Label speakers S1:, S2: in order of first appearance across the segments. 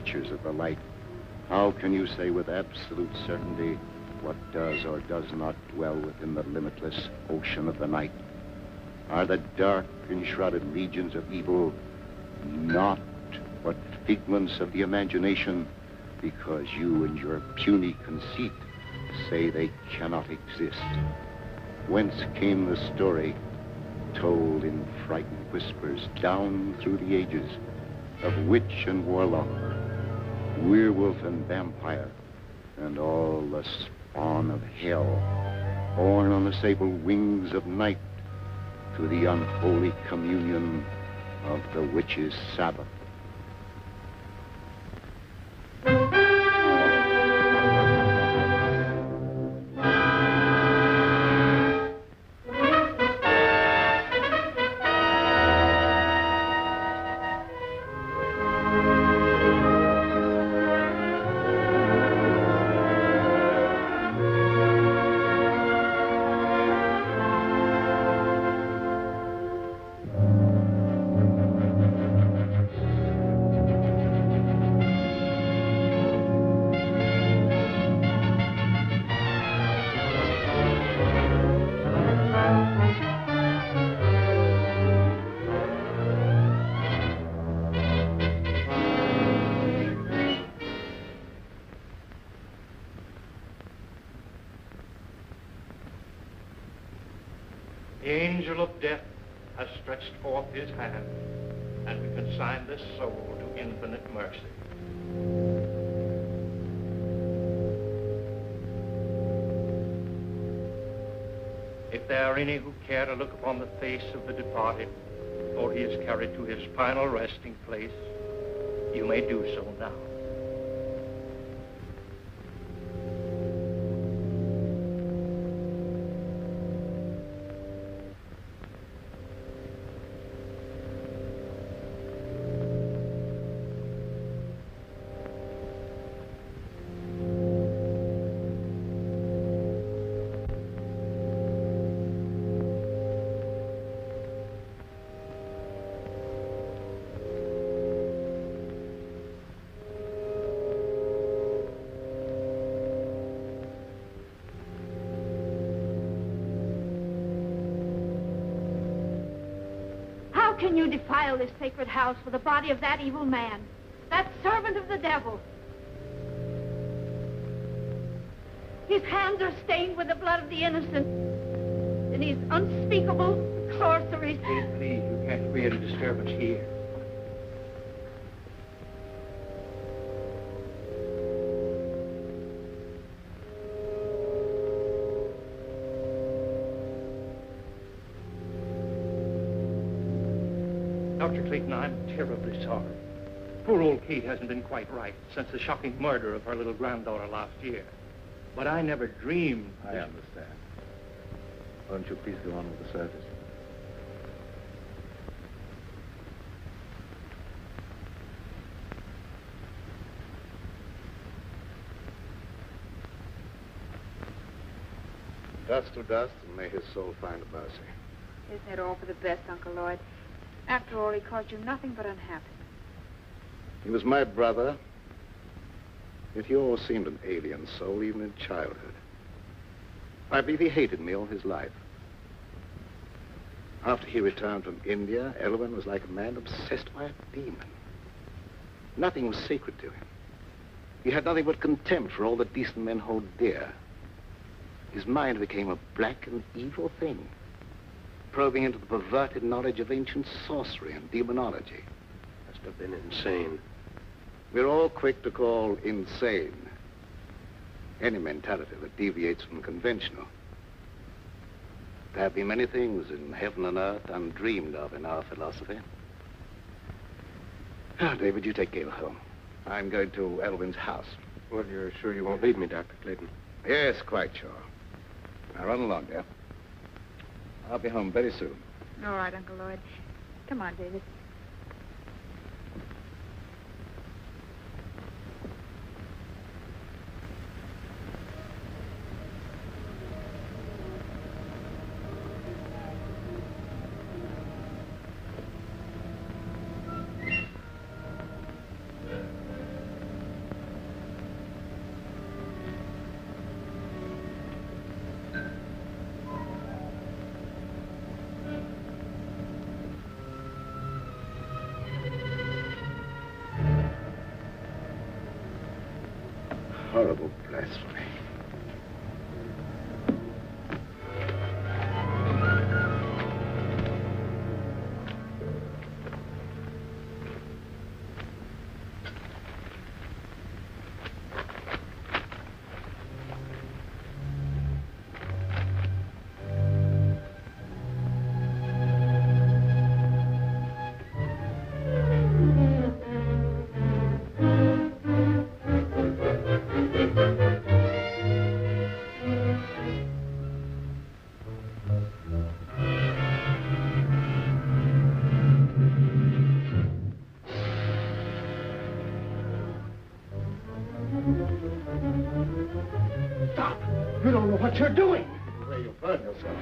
S1: creatures of the light. How can you say with absolute certainty what does or does not dwell within the limitless ocean of the night? Are the dark, enshrouded regions of evil not but figments of the imagination, because you and your puny conceit say they cannot exist? Whence came the story, told in frightened whispers down through the ages, of witch and warlock, werewolf and vampire, and all the spawn of hell, born on the sable wings of night to the unholy communion of the witch's Sabbath?
S2: The angel of death has stretched forth his hand, and we consign this soul to infinite mercy. If there are any who care to look upon the face of the departed, before he is carried to his final resting place, you may do so now.
S3: How can you defile this sacred house with the body of that evil man, that servant of the devil? His hands are stained with the blood of the innocent, and his unspeakable sorceries.
S2: Please, you can't create a disturbance here. Dr. Clayton, I'm terribly sorry. Poor old Kate hasn't been quite right since the shocking murder of her little granddaughter last year. But I never dreamed...
S4: I understand. Why don't you please go on with the service? Dust to dust, and may his soul find mercy.
S5: Isn't it all for the best, Uncle Lloyd? After all, he caused you nothing but unhappiness.
S4: He was my brother, yet he always seemed an alien soul, even in childhood. I believe he hated me all his life. After he returned from India, Elwyn was like a man obsessed by a demon. Nothing was sacred to him. He had nothing but contempt for all that decent men hold dear. His mind became a black and evil thing, probing into the perverted knowledge of ancient sorcery and demonology.
S6: Must have been insane.
S4: We're all quick to call insane any mentality that deviates from the conventional. There have been many things in heaven and earth undreamed of in our philosophy. Now, David, you take Gail home. I'm going to Elwyn's house.
S6: Well, you're sure you won't leave me, Dr. Clayton?
S4: Yes, quite sure. Now, run along, dear. I'll be home very soon.
S5: All right, Uncle Lloyd. Come on, David.
S4: Blasphemy.
S1: You don't know what you're doing.
S4: Where you burn yourself.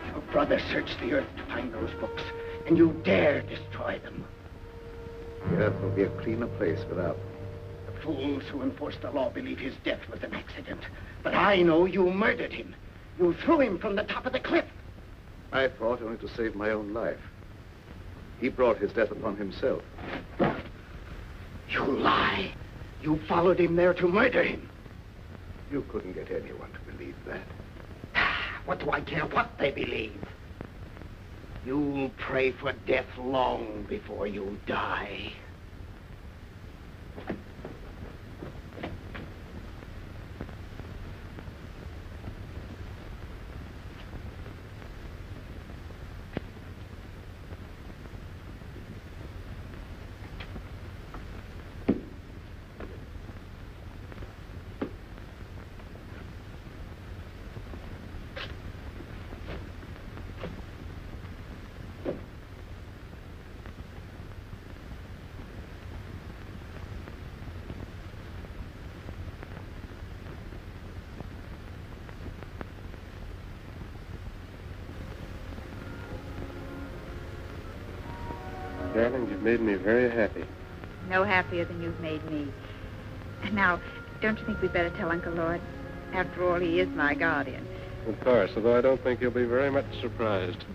S1: Your brother searched the earth to find those books, and you dare destroy them.
S4: The earth will be a cleaner place without them.
S1: The fools who enforce the law believe his death was an accident. But I know you murdered him. You threw him from the top of the cliff.
S4: I fought only to save my own life. He brought his death upon himself.
S1: You lie. You followed him there to murder him.
S4: You couldn't get anyone to believe that.
S1: What do I care what they believe? You'll pray for death long before you die.
S6: Darling, you've made me very happy.
S5: No happier than you've made me. Now, don't you think we'd better tell Uncle Lloyd? After all, he is my guardian.
S6: Of course, although I don't think he'll be very much surprised.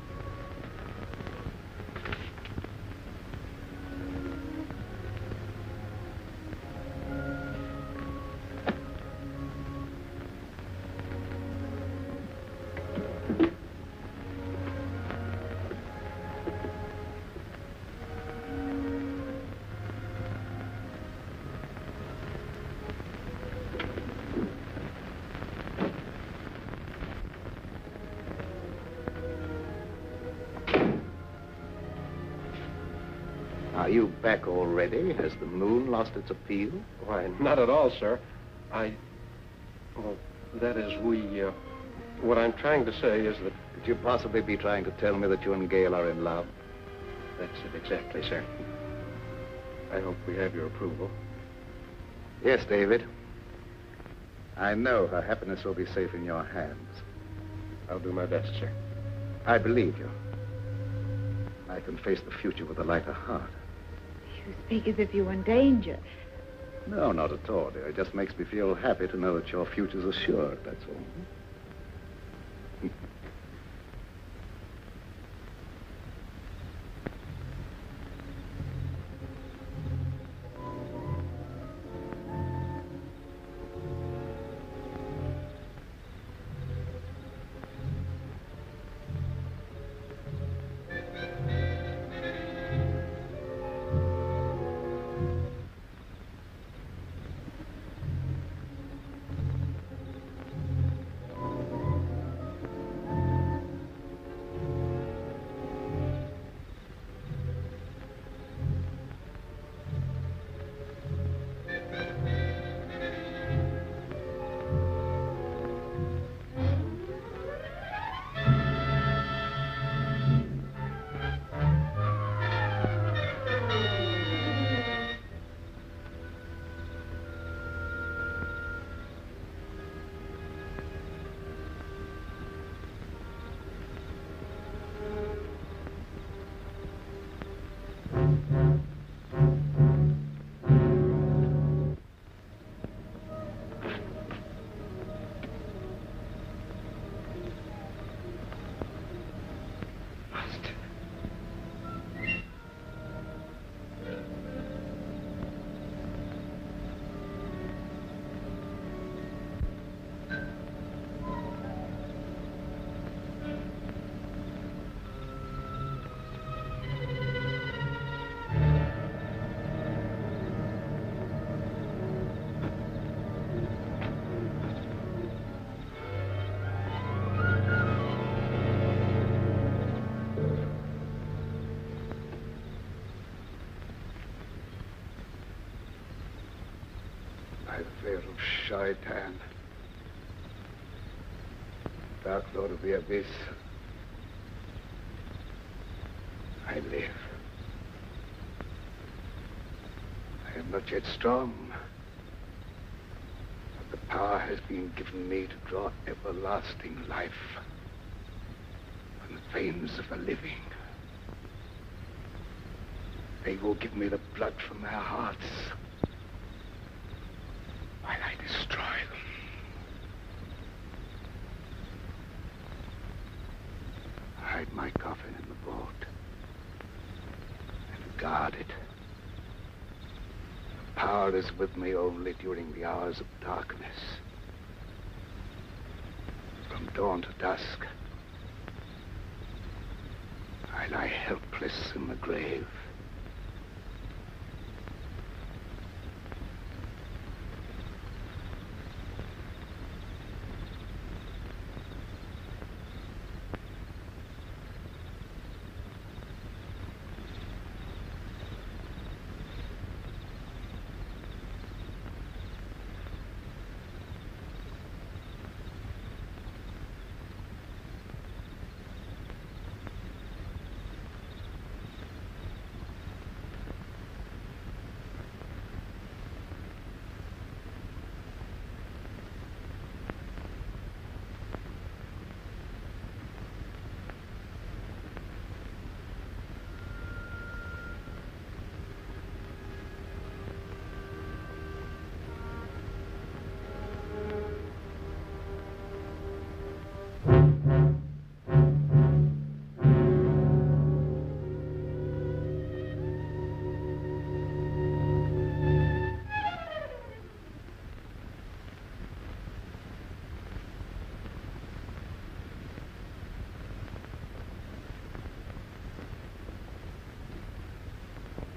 S4: Are you back already? Has the moon lost its appeal?
S6: Why, not at all, sir. Well, that is, what I'm trying to say is that...
S4: Could you possibly be trying to tell me that you and Gail are in love?
S6: That's it exactly, sir. I hope we have your approval.
S4: Yes, David. I know her happiness will be safe in your hands.
S6: I'll do my best, sir.
S4: I believe you. I can face the future with a lighter heart.
S5: You speak as if you were in danger.
S4: No, not at all, dear. It just makes me feel happy to know that your future's assured, that's all. slayer of Shaitan, Dark Lord of the Abyss, I live. I am not yet strong, but the power has been given me to draw everlasting life from the veins of the living. They will give me the blood from their hearts while I destroy them. Hide my coffin in the vault and guard it. The power is with me only during the hours of darkness. From dawn to dusk, I lie helpless in the grave.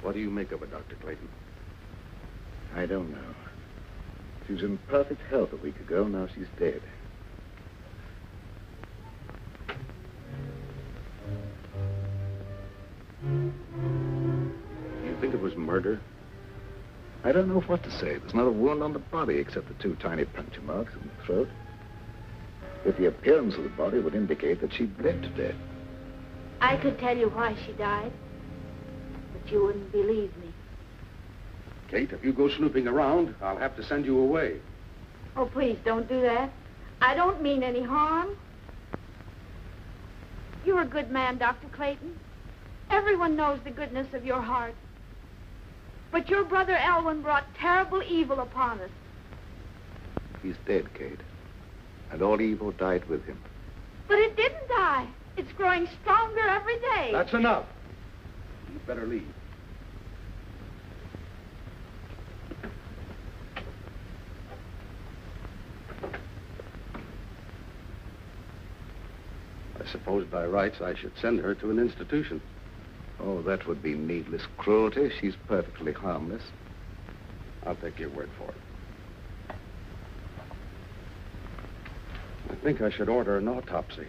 S1: What do you make of her, Dr. Clayton?
S4: I don't know. She was in perfect health a week ago. Now she's dead.
S1: You think it was murder?
S4: I don't know what to say. There's not a wound on the body except the 2 tiny puncture marks in the throat. But the appearance of the body would indicate that she bled to death.
S3: I could tell you why she died, but you wouldn't believe me.
S1: Kate, if you go snooping around, I'll have to send you away.
S3: Oh, please, don't do that. I don't mean any harm. You're a good man, Dr. Clayton. Everyone knows the goodness of your heart. But your brother Elwyn brought terrible evil upon us.
S4: He's dead, Kate. And all evil died with him.
S3: But it didn't die. It's growing stronger every day.
S1: That's enough. You'd better leave. I suppose by rights I should send her to an institution.
S4: Oh, that would be needless cruelty. She's perfectly harmless.
S1: I'll take your word for it. I think I should order an autopsy.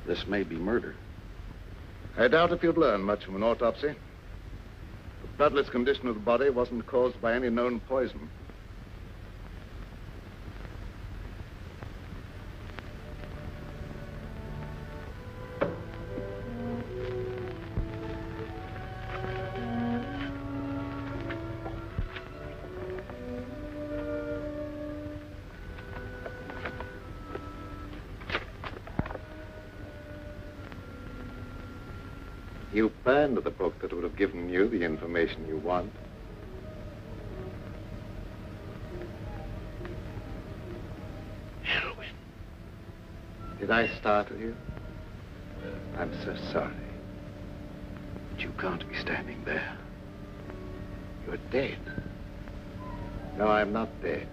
S1: This may be murder.
S4: I doubt if you'd learn much from an autopsy. The bloodless condition of the body wasn't caused by any known poison. You burned the book that would have given you the information you want. Elwyn. Did I startle you? I'm so sorry. But you can't be standing there. You're dead. No, I'm not dead.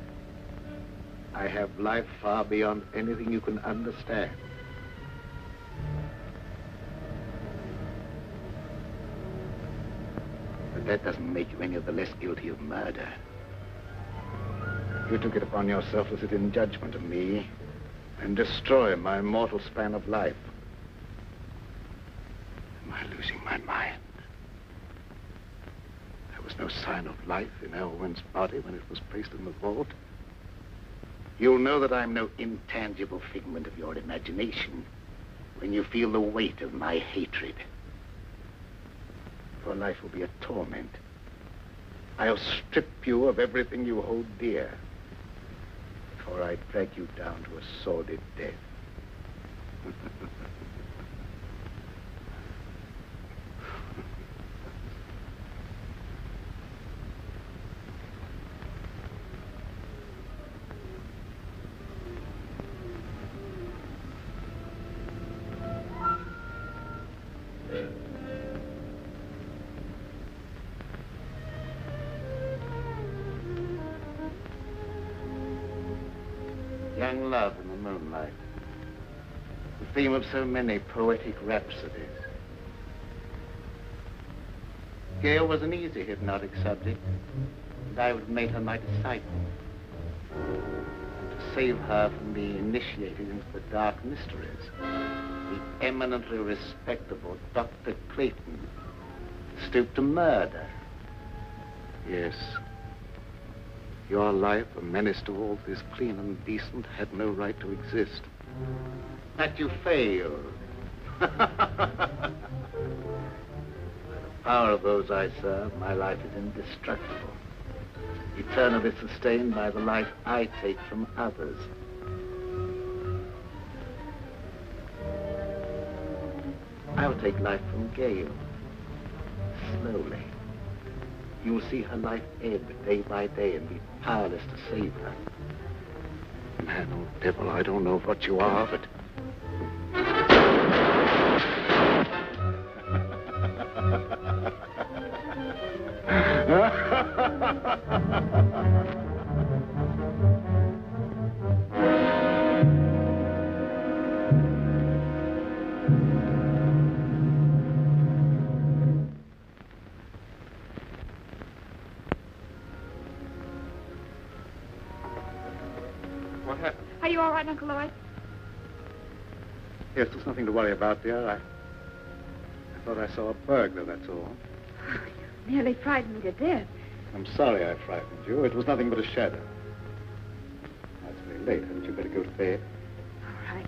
S4: I have life far beyond anything you can understand. That doesn't make you any of the less guilty of murder. You took it upon yourself to sit in judgment of me and destroy my mortal span of life. Am I losing my mind? I was was no sign of life in Elwyn's body when it was placed in the vault. You'll know that I'm no intangible figment of your imagination when you feel the weight of my hatred. Your life will be a torment. I'll strip you of everything you hold dear before I drag you down to a sordid death. Young love in the moonlight, the theme of so many poetic rhapsodies. Gail was an easy hypnotic subject, and I would have made her my disciple. And to save her from being initiated into the dark mysteries, the eminently respectable Dr. Clayton stooped to murder. Yes. Your life, a menace to all that is clean and decent, had no right to exist. But you failed. By the power of those I serve, my life is indestructible, eternally sustained by the life I take from others. I will take life from Gail, slowly. You will see her life ebb day by day and be powerless to save her. Man, oh devil, I don't know what you are, but...
S3: Are you all right, Uncle Lloyd?
S4: Yes, there's nothing to worry about, dear. I thought I saw a burglar, that's all.
S3: Oh, you nearly frightened me to death.
S4: I'm sorry I frightened you. It was nothing but a shadow. Now, it's very late. Hadn't you better go to bed?
S3: All right.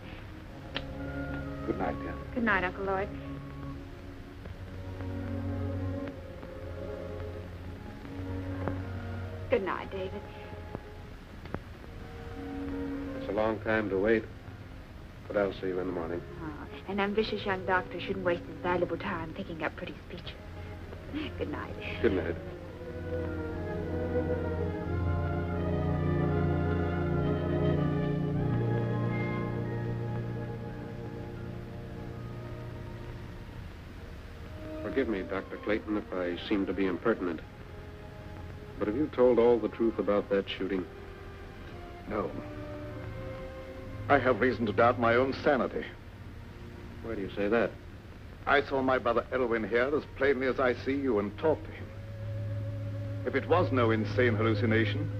S4: Good night, dear.
S3: Good night, Uncle Lloyd. Good night, David.
S6: It's a long time to wait, but I'll see you in the morning.
S3: Oh, an ambitious young doctor shouldn't waste his valuable time picking up pretty speeches. Good night.
S6: Good night. Forgive me, Dr. Clayton, if I seem to be impertinent. But have you told all the truth about that shooting?
S4: No. I have reason to doubt my own sanity.
S6: Why do you say that?
S4: I saw my brother Elwyn here as plainly as I see you and talked to him. If it was no insane hallucination,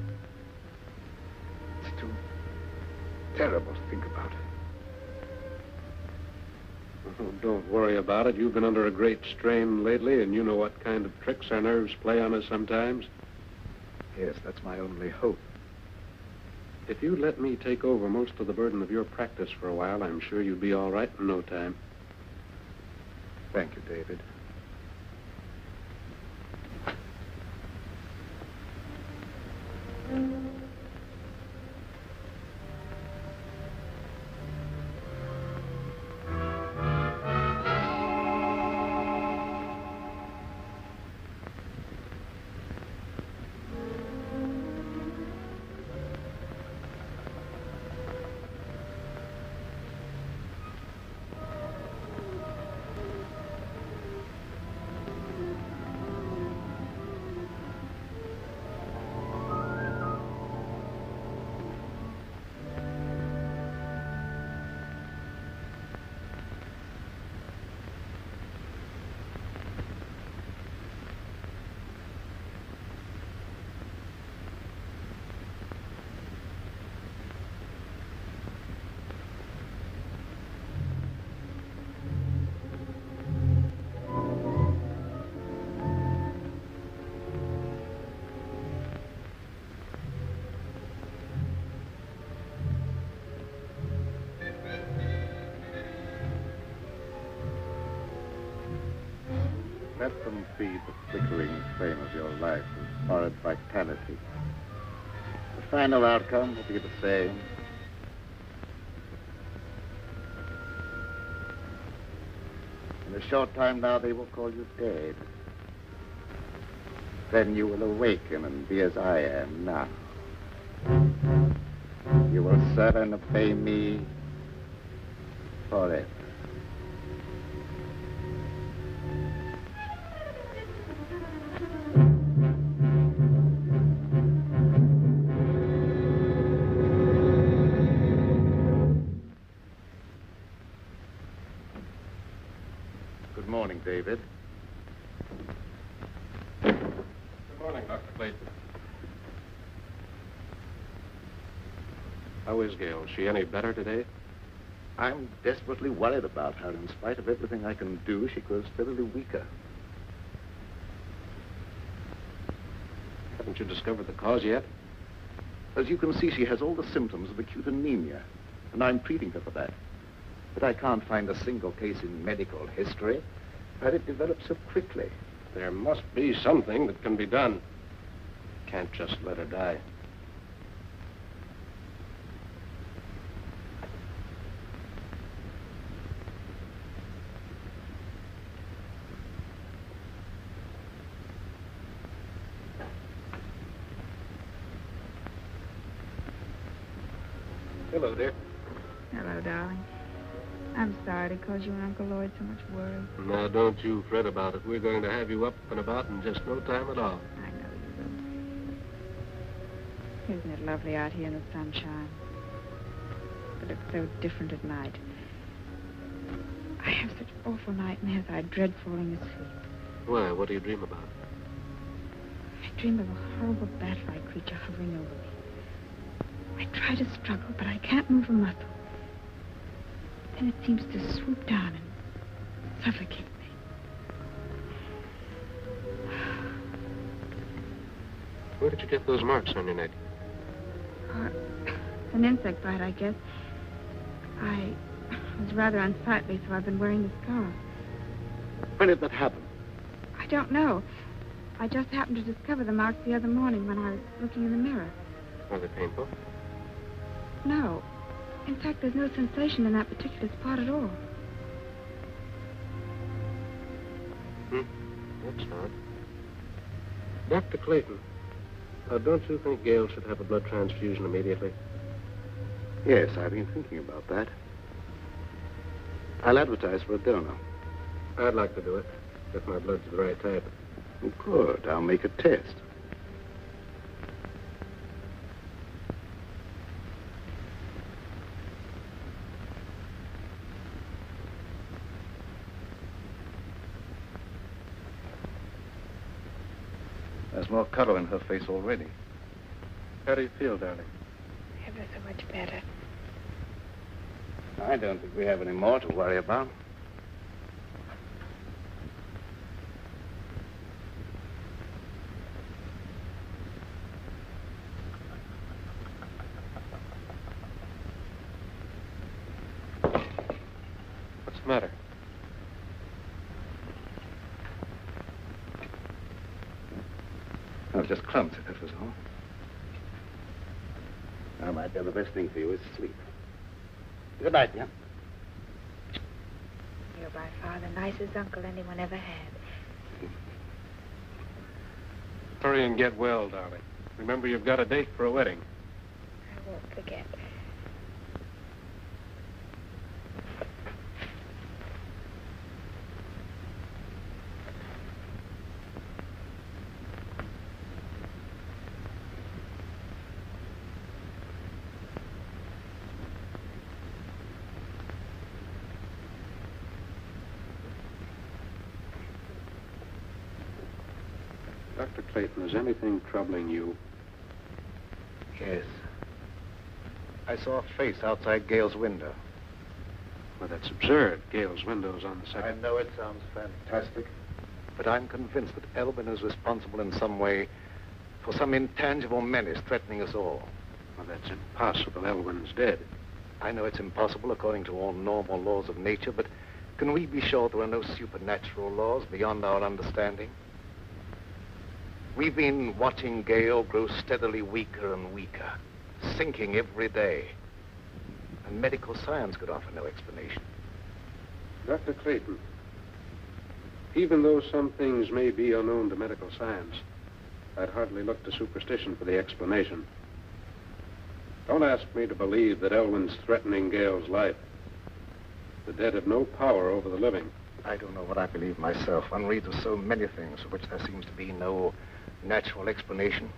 S4: it's too terrible to think about.
S6: Oh, don't worry about it. You've been under a great strain lately, and you know what kind of tricks our nerves play on us sometimes.
S4: Yes, that's my only hope.
S6: If you'd let me take over most of the burden of your practice for a while, I'm sure you'd be all right in no time.
S4: Thank you, David.
S1: Let them feed the flickering flame of your life with horrid vitality. The final outcome will be the same. In a short time now, they will call you dead. Then you will awaken and be as I am now. You will serve and obey me forever. Good morning, David.
S6: Good morning, Dr. Clayton. How is Gail? Is she any better today?
S4: I'm desperately worried about her. In spite of everything I can do, she grows steadily weaker.
S6: Haven't you discovered the cause yet?
S4: As you can see, she has all the symptoms of acute anemia, and I'm treating her for that. But I can't find a single case in medical history where it developed so quickly.
S6: There must be something that can be done. Can't just let her die. Hello, dear.
S5: Hello, darling. I'm sorry to cause you and Uncle Lloyd so much worry.
S6: Now, don't you fret about it. We're going to have you up and about in just no time at all.
S5: I know you will. Isn't it lovely out here in the sunshine? But it's so different at night. I have such awful nightmares. I dread falling asleep.
S6: Why? What do you dream about?
S5: I dream of a horrible bat-like creature hovering over me. I try to struggle, but I can't move a muscle. Then it seems to swoop down and suffocate me.
S6: Where did you get those marks on your neck?
S5: An insect bite, I guess. I was rather unsightly, so I've been wearing the scarf.
S4: When did that happen?
S5: I don't know. I just happened to discover the marks the other morning when I was looking in the mirror.
S6: Are they painful?
S5: No. In fact, there's no sensation in that particular spot at all.
S6: That's odd. Dr. Clayton, don't you think Gail should have a blood transfusion immediately?
S4: Yes, I've been thinking about that. I'll advertise for a donor.
S6: I'd like to do it, if my blood's the right type.
S4: Good. I'll make a test. There's more color in her face already.
S6: How do you feel, darling?
S5: Ever so much better.
S4: I don't think we have any more to worry about.
S6: What's the matter?
S4: I was just clumsy, that was all. Now, my dear, the best thing for you is sleep. Good night, dear.
S5: You're by far the nicest uncle anyone ever had.
S6: Hurry and get well, darling. Remember, you've got a date for a wedding.
S5: I won't forget.
S6: Dr. Clayton, is anything troubling you?
S4: Yes. I saw a face outside Gail's window.
S6: Well, that's absurd. Gail's window's on the
S4: I
S6: second.
S4: know it sounds fantastic, but I'm convinced that Elvin is responsible in some way for some intangible menace threatening us all.
S6: Well, that's impossible. Elwyn's dead.
S4: I know it's impossible according to all normal laws of nature, but Can we be sure there are no supernatural laws beyond our understanding? We've been watching Gale grow steadily weaker and weaker, sinking every day. And medical science could offer no explanation.
S6: Dr. Clayton, even though some things may be unknown to medical science, I'd hardly look to superstition for the explanation. Don't ask me to believe that Elwyn's threatening Gale's life. The dead have no power over the living.
S4: I don't know what I believe myself. One reads of so many things for which there seems to be no natural explanation.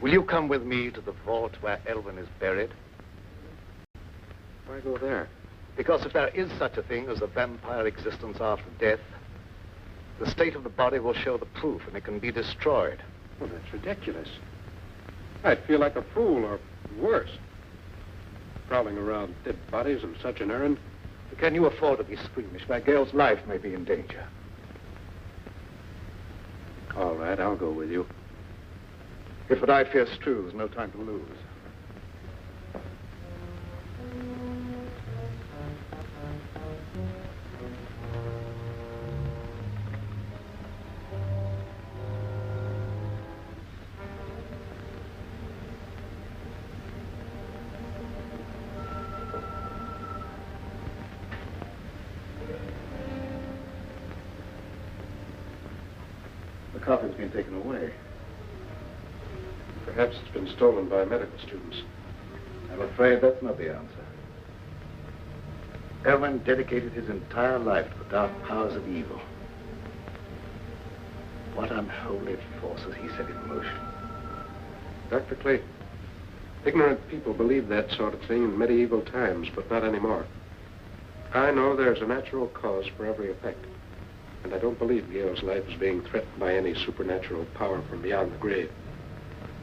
S4: Will you come with me to the vault where Elwyn is buried?
S6: Why go there?
S4: Because if there is such a thing as a vampire existence after death, the state of the body will show the proof and it can be destroyed.
S6: Well, that's ridiculous. I'd feel like a fool, or worse, prowling around dead bodies on such an errand.
S4: Can you afford to be squeamish where Gale's life may be in danger?
S6: All right, I'll go with you.
S4: If what I fear is true, there's no time to lose. The coffin's been taken away.
S6: Perhaps it's been stolen by medical students.
S4: I'm afraid that's not the answer. Elwyn dedicated his entire life to the dark powers of evil. What unholy forces he set in motion.
S6: Dr. Clayton, ignorant people believed that sort of thing in medieval times, but not anymore. I know there's a natural cause for every effect, and I don't believe Gale's life is being threatened by any supernatural power from beyond the grave.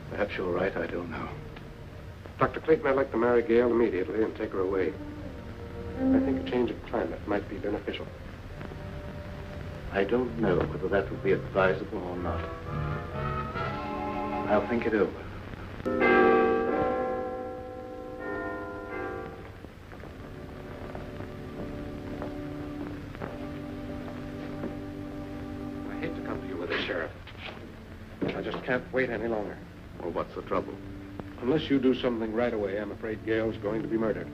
S4: Perhaps you're right, I don't know.
S6: Dr. Clayton, I'd like to marry Gale immediately and take her away. I think a change of climate might be beneficial.
S4: I don't know whether that would be advisable or not. I'll think it over.
S6: I hate to come to you with this, Sheriff. I just can't wait any longer.
S1: Well, what's the trouble?
S6: Unless you do something right away, I'm afraid Gale's going to be murdered.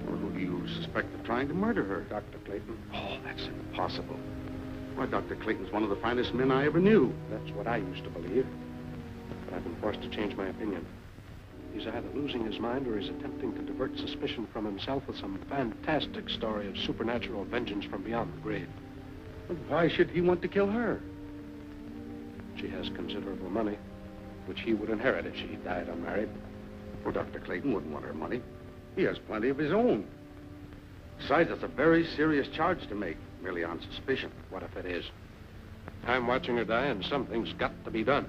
S1: Well, who do you suspect of trying to murder her?
S6: Dr. Clayton.
S1: Oh, that's impossible. Why, Dr. Clayton's one of the finest men I ever knew.
S6: That's what I used to believe. But I've been forced to change my opinion. He's either losing his mind or he's attempting to divert suspicion from himself with some fantastic story of supernatural vengeance from beyond the grave.
S1: But why should he want to kill her?
S6: She has considerable money, which he would inherit if she died unmarried.
S1: Well, Dr. Clayton wouldn't want her money. He has plenty of his own. Besides, that's a very serious charge to make, merely on suspicion.
S6: What if it is? I'm watching her die, and something's got to be done.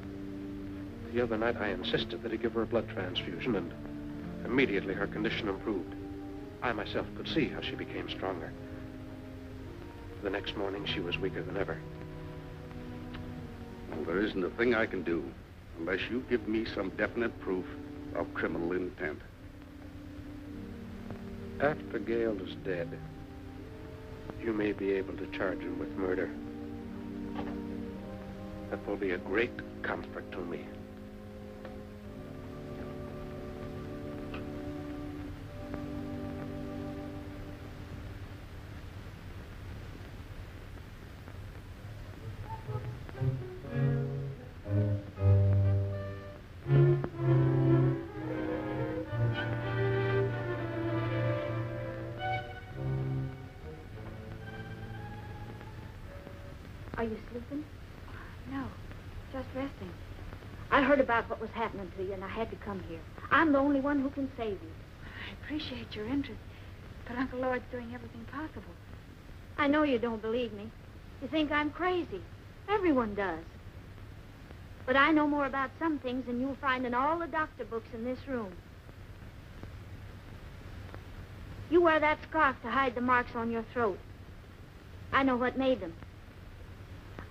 S6: The other night, I insisted that he give her a blood transfusion, and immediately her condition improved. I myself could see how she became stronger. The next morning, she was weaker than ever.
S1: Well, there isn't a thing I can do unless you give me some definite proof of criminal intent.
S6: After Gale is dead, you may be able to charge him with murder. That will be a great comfort to me.
S3: Are you sleeping? No, just resting. I heard about what was happening to you, and I had to come here. I'm the only one who can save you.
S5: I appreciate your interest, but Uncle Lord's doing everything possible.
S3: I know you don't believe me. You think I'm crazy. Everyone does. But I know more about some things than you'll find in all the doctor books in this room. You wear that scarf to hide the marks on your throat. I know what made them.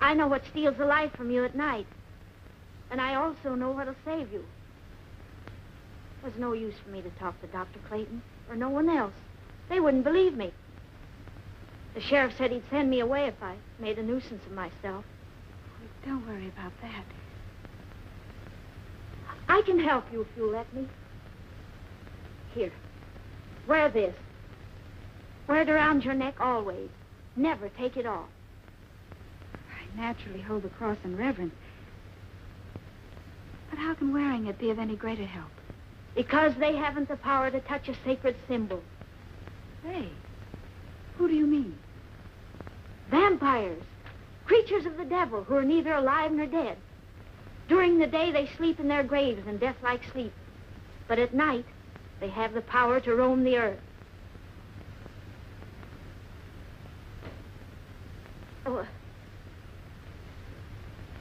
S3: I know what steals the life from you at night. And I also know what'll save you. There's no use for me to talk to Dr. Clayton or no one else. They wouldn't believe me. The sheriff said he'd send me away if I made a nuisance of myself.
S5: Don't worry about that.
S3: I can help you if you'll let me. Here, wear this. Wear it around your neck always. Never take it off.
S5: I naturally hold the cross in reverence. But how can wearing it be of any greater help?
S3: Because they haven't the power to touch a sacred symbol.
S5: They? Who do you mean?
S3: Vampires. Creatures of the devil who are neither alive nor dead. During the day, they sleep in their graves in death-like sleep. But at night, they have the power to roam the earth. Oh,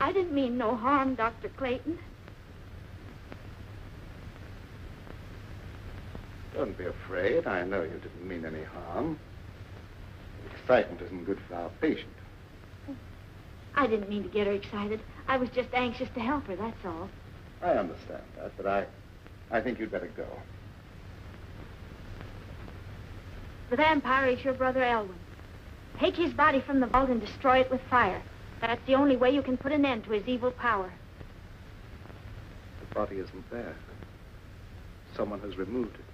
S3: I didn't mean no harm, Dr. Clayton.
S4: Don't be afraid. I know you didn't mean any harm. Excitement isn't good for our patient.
S3: I didn't mean to get her excited. I was just anxious to help her, that's all.
S4: I understand that, but I think you'd better go.
S3: The vampire is your brother Elwyn. Take his body from the vault and destroy it with fire. That's the only way you can put an end to his evil power.
S4: The body isn't there. Someone has removed it.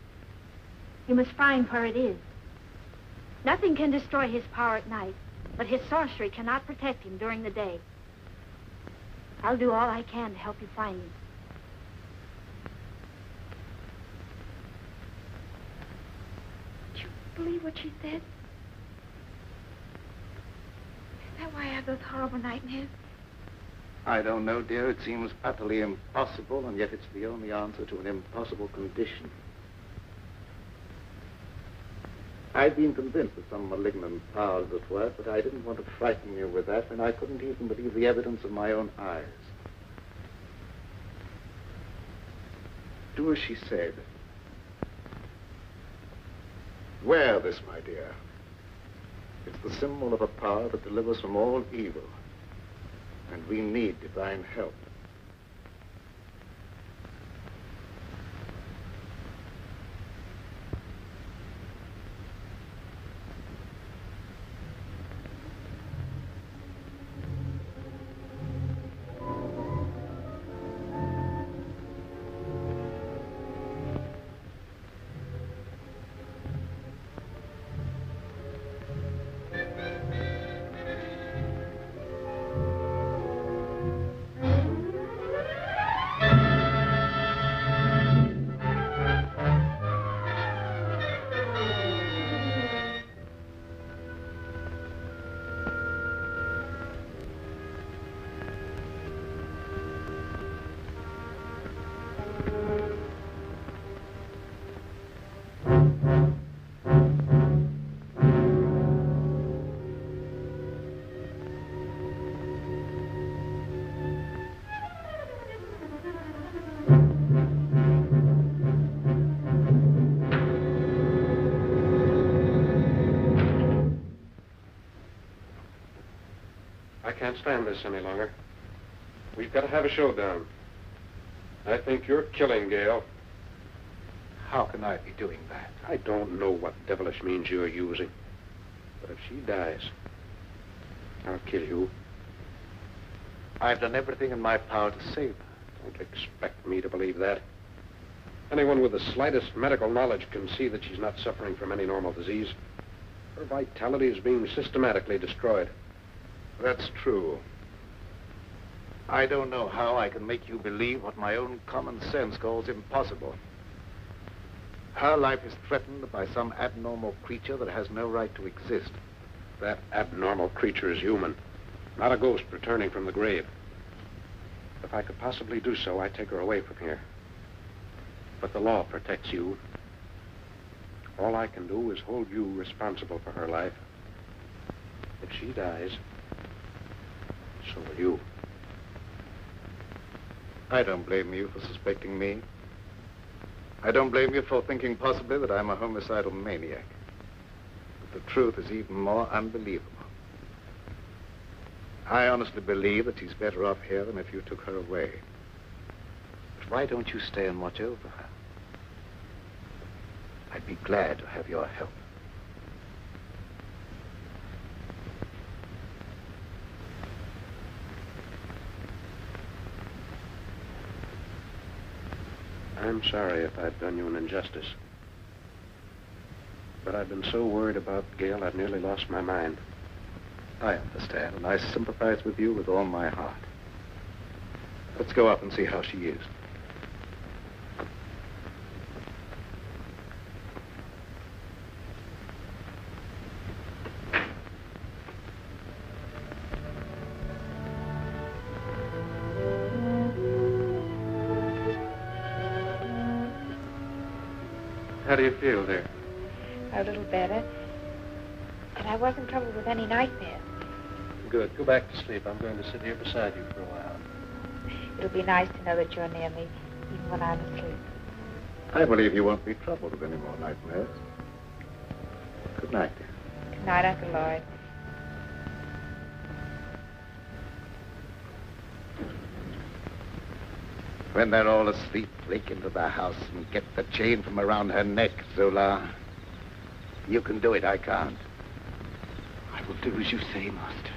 S3: You must find where it is. Nothing can destroy his power at night, but his sorcery cannot protect him during the day. I'll do all I can to help you find him.
S5: Do you believe what she said? Is that why I have those horrible nightmares?
S4: I don't know, dear. It seems utterly impossible, and yet it's the only answer to an impossible condition. I'd been convinced that some malignant power was at work, but I didn't want to frighten you with that, and I couldn't even believe the evidence of my own eyes. Do as she said. Wear this, my dear. It's the symbol of a power that delivers from all evil, and we need divine help.
S6: I can't stand this any longer. We've got to have a showdown. I think you're killing Gail.
S4: How can I be doing that?
S6: I don't know what devilish means you're using. But if she dies, I'll kill you.
S4: I've done everything in my power to save her.
S6: Don't expect me to believe that. Anyone with the slightest medical knowledge can see that she's not suffering from any normal disease. Her vitality is being systematically destroyed.
S4: That's true. I don't know how I can make you believe what my own common sense calls impossible. Her life is threatened by some abnormal creature that has no right to exist.
S6: That abnormal creature is human, not a ghost returning from the grave. If I could possibly do so, I'd take her away from here. But the law protects you. All I can do is hold you responsible for her life. If she dies, so will you.
S4: I don't blame you for suspecting me. I don't blame you for thinking possibly that I'm a homicidal maniac. But the truth is even more unbelievable. I honestly believe that she's better off here than if you took her away. But why don't you stay and watch over her? I'd be glad to have your help.
S6: I'm sorry if I've done you an injustice. But I've been so worried about Gail, I've nearly lost my mind.
S4: I understand, and I sympathize with you with all my heart. Let's go up and see how she is.
S6: How do you feel, dear?
S5: A little better. And I wasn't troubled with any nightmares.
S6: Good. Go back to sleep. I'm going to sit here beside you for a while.
S5: It'll be nice to know that you're near me, even when I'm asleep.
S4: I believe you won't be troubled with any more nightmares. Good night, dear.
S5: Good night, Uncle Lloyd.
S4: When they're all asleep, break into the house and get the chain from around her neck, Zola. You can do it, I can't. I will do as you say, Master.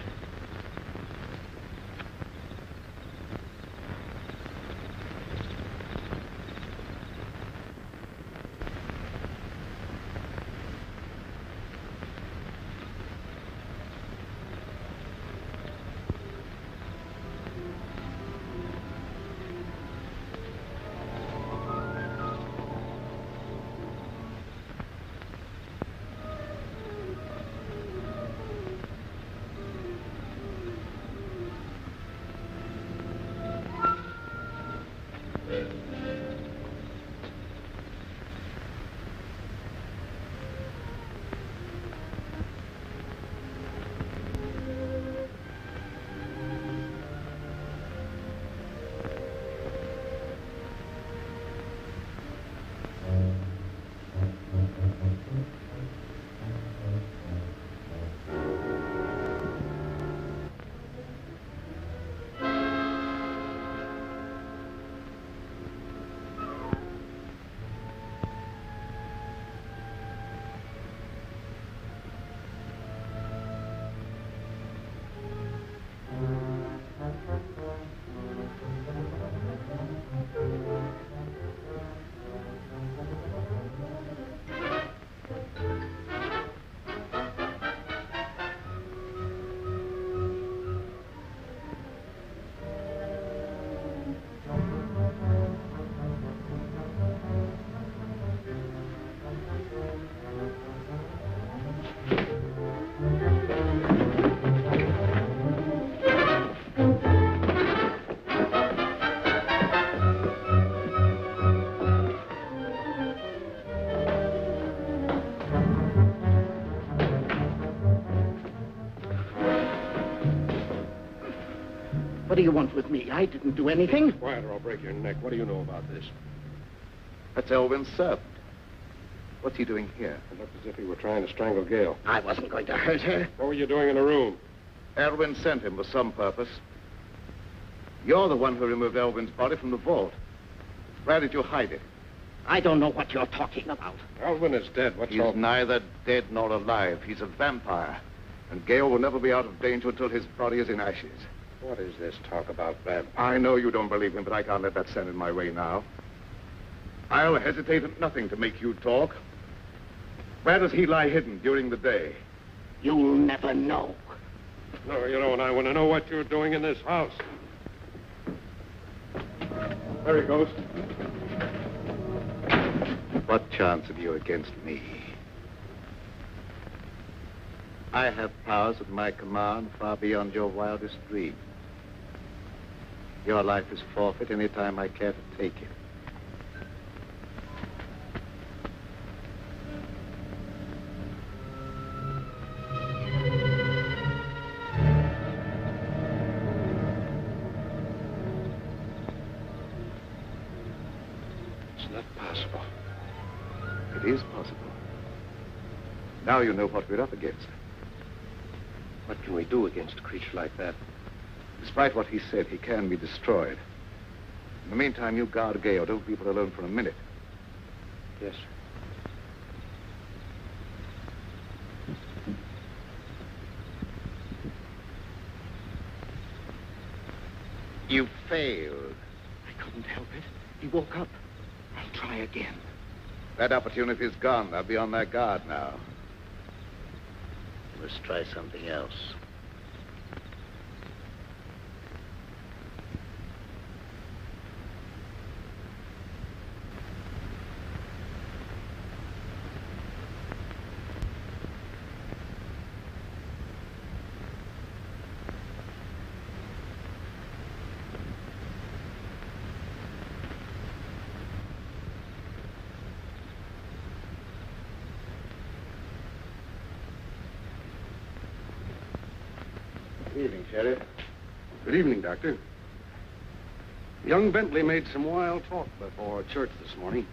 S7: What do you want with me? I didn't do anything.
S6: Quiet or I'll break your neck. What do you know about this?
S4: That's Elvin's servant. What's he doing here?
S6: It looked as if he were trying to strangle Gail.
S7: I wasn't going to hurt her.
S6: What were you doing in the room?
S4: Elvin sent him for some purpose. You're the one who removed Elvin's body from the vault. Where did you hide it?
S7: I don't know what you're talking about.
S6: Elvin is dead. What's
S4: He's
S6: all...
S4: neither dead nor alive. He's a vampire. And Gail will never be out of danger until his body is in ashes.
S6: What is this talk about vampires?
S4: I know you don't believe him, but I can't let that stand in my way now. I'll hesitate at nothing to make you talk. Where does he lie hidden during the day?
S7: You'll never know.
S6: No, you don't. I want to know what you're doing in this house. There he goes.
S4: What chance have you against me? I have powers at my command far beyond your wildest dreams. Your life is forfeit any time I care to take it.
S6: It's not possible.
S4: It is possible. Now you know what we're up against.
S6: What can we do against a creature like that?
S4: Despite what he said, he can be destroyed. In the meantime, you guard Gail. Don't leave her alone for a minute.
S6: Yes, sir.
S4: You failed.
S7: I couldn't help it. He woke up. I try again.
S4: That opportunity's gone. They'll be on their guard now.
S1: Let's try something else.
S4: Good evening, Sheriff.
S6: Good evening, Doctor. Young Bentley made some wild talk before church this morning.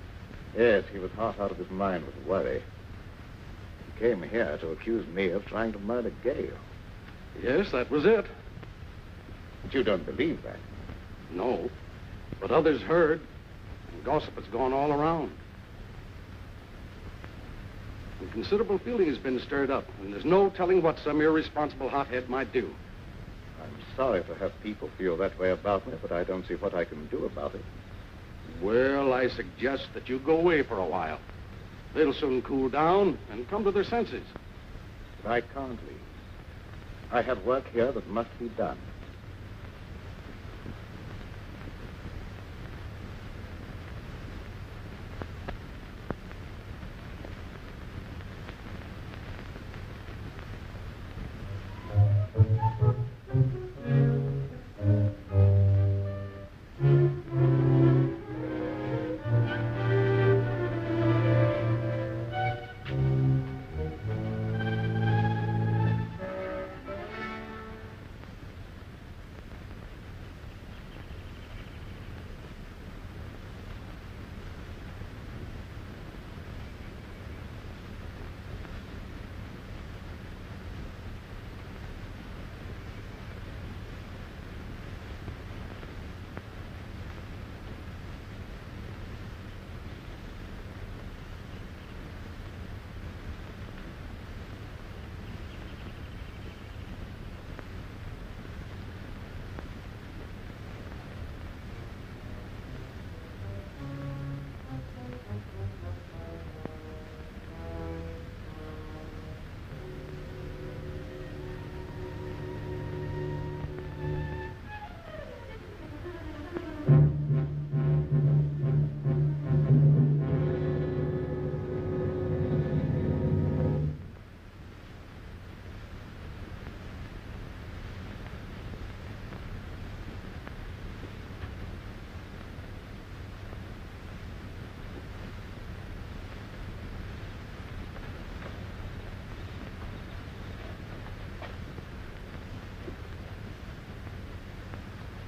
S4: Yes, he was half out of his mind with worry. He came here to accuse me of trying to murder Gale.
S6: Yes, that was it.
S4: But you don't believe that.
S6: No, but others heard, and gossip has gone all around. And considerable feeling has been stirred up, and there's no telling what some irresponsible hothead might do.
S4: I'm sorry to have people feel that way about me, but I don't see what I can do about it.
S6: Well, I suggest that you go away for a while. They'll soon cool down and come to their senses.
S4: But I can't leave. I have work here that must be done.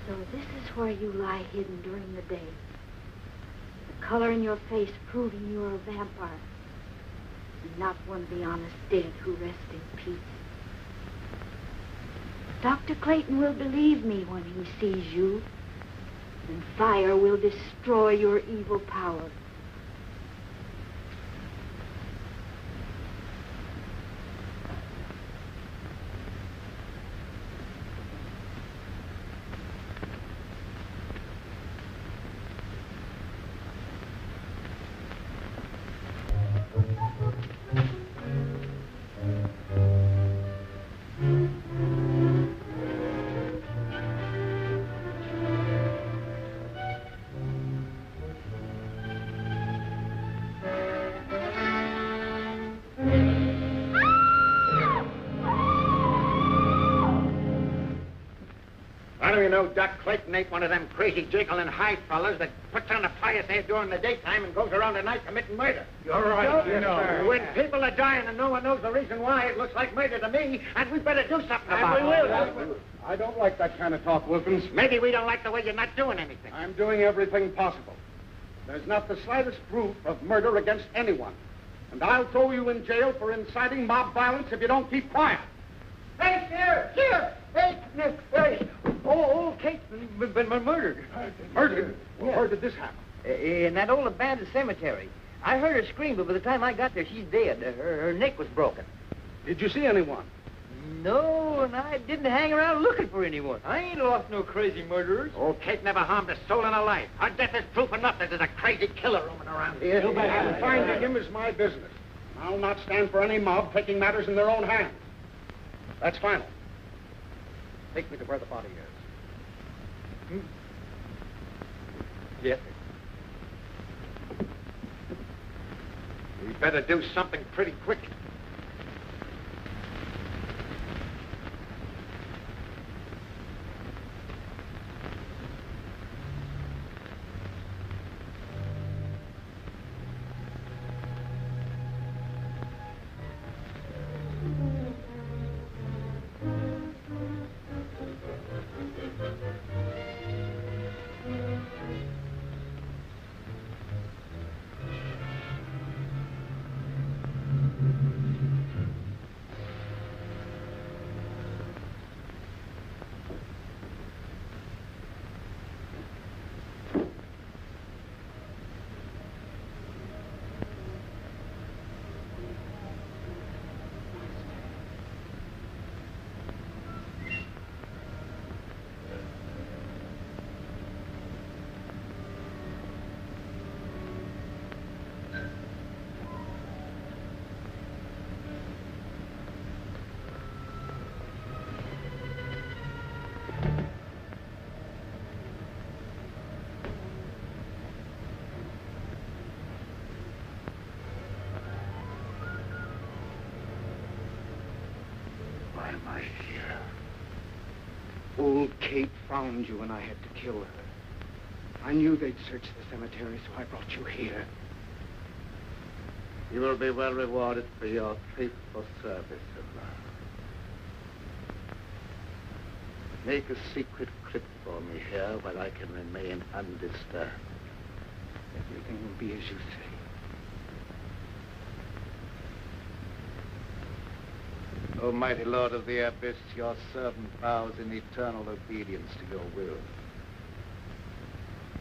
S3: So this is where you lie hidden during the day. The color in your face proving you're a vampire. And not one of the honest dead who rest in peace. Dr. Clayton will believe me when he sees you. And fire will destroy your evil power.
S7: How do you know Doc Clayton ain't one of them crazy jiggling high fellas that puts on a pious air during the daytime and goes around at night committing murder?
S2: You're right, you know.
S7: When people are dying and no one knows the reason why, it looks like murder to me, and we better do something about it.
S6: I don't like that kind of talk, Wilkins.
S7: Maybe we don't like the way you're not doing anything.
S6: I'm doing everything possible. There's not the slightest proof of murder against anyone. And I'll throw you in jail for inciting mob violence if you don't keep quiet.
S2: Hey, Sheriff! Sheriff! Hey! Old Kate's been murdered.
S6: Murdered? Well,
S2: Yeah.
S6: where did this happen?
S2: In that old abandoned cemetery. I heard her scream, but by the time I got there, she's dead. Her neck was broken.
S6: Did you see anyone?
S8: No, and I didn't hang around looking for anyone. I ain't lost no crazy murderers.
S7: Old Kate never harmed a soul in her life. Her death is proof enough that there's a crazy killer roaming around here.
S4: And finding him is my business. I'll not stand for any mob taking matters in their own hands. That's final. Take me to where the body is.
S8: Yes, sir.
S7: We better do something pretty quick.
S4: Why am I here? Old Kate found you and I had to kill her. I knew they'd search the cemetery, so I brought you here.
S1: You will be well rewarded for your faithful service, Sir. Make a secret crypt for me here where I can remain undisturbed.
S4: Everything will be as you say.
S1: O mighty Lord of the Abyss, your servant vows in eternal obedience to your will.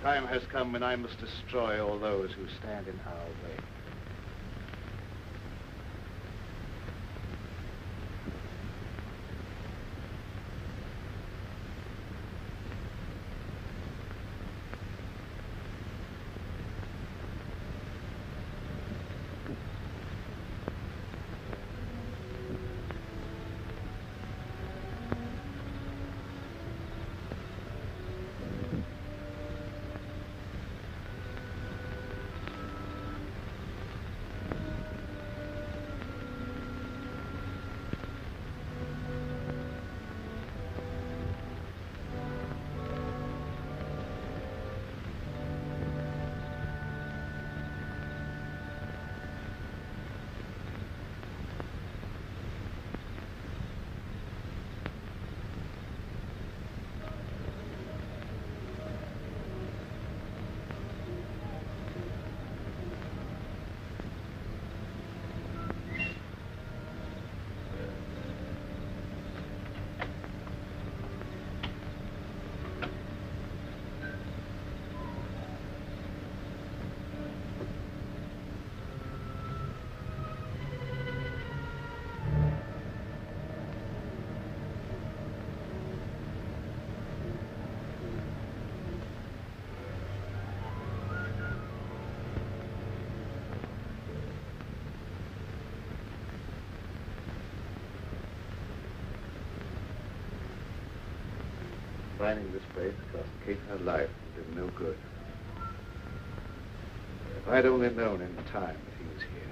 S1: Time has come when I must destroy all those who stand in our way. Finding this place cost Kate her life and did no good. If I'd only known in time that he was here.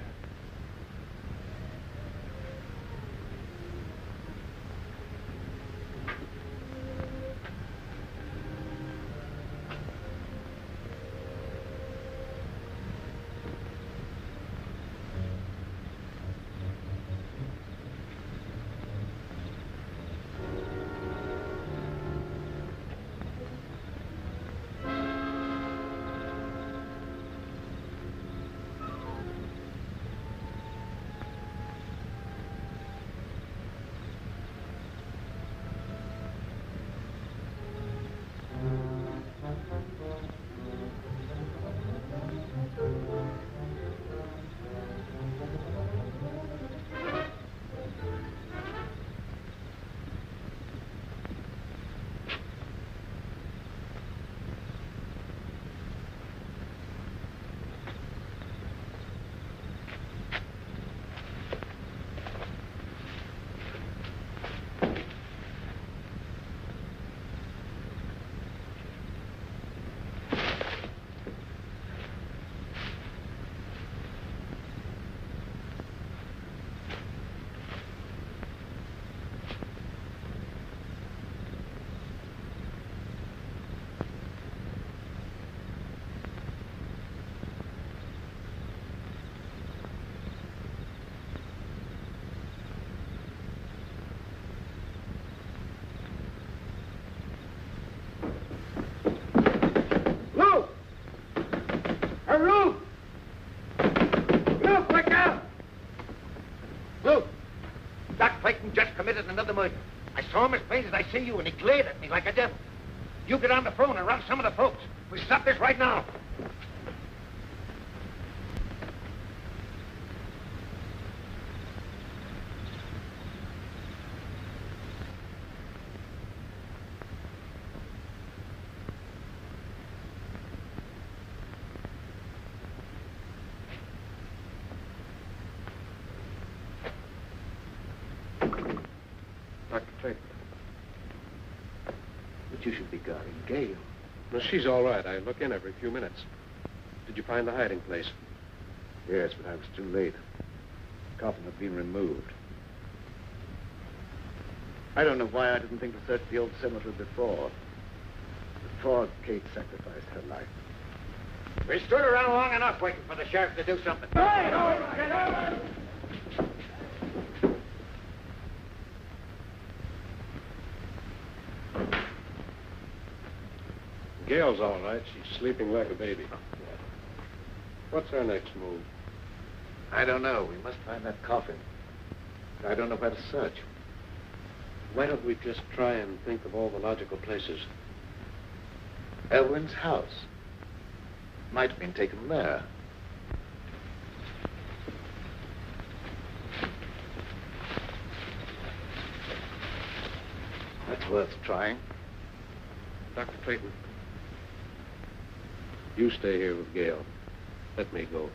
S7: Clayton just committed another murder. I saw him as plain as I see you, and he glared at me like a devil. You get on the phone and run some of the folks. We stop this right now.
S6: Dr. Clayton.
S4: But you should be guarding Gail.
S6: No, she's all right. I look in every few minutes. Did you find the hiding place?
S4: Yes, but I was too late. The coffin had been removed. I don't know why I didn't think to search the old cemetery before. Before Kate sacrificed her life.
S7: We stood around long enough waiting for the sheriff to do something.
S6: Gail's all right. She's sleeping like a baby. What's our next move?
S4: I don't know. We must find that coffin. I don't know where to search.
S6: Why don't we just try and think of all the logical places?
S4: Elwyn's house. Might have been taken there. That's worth trying.
S6: Dr. Clayton, you stay here with Gail. Let me go.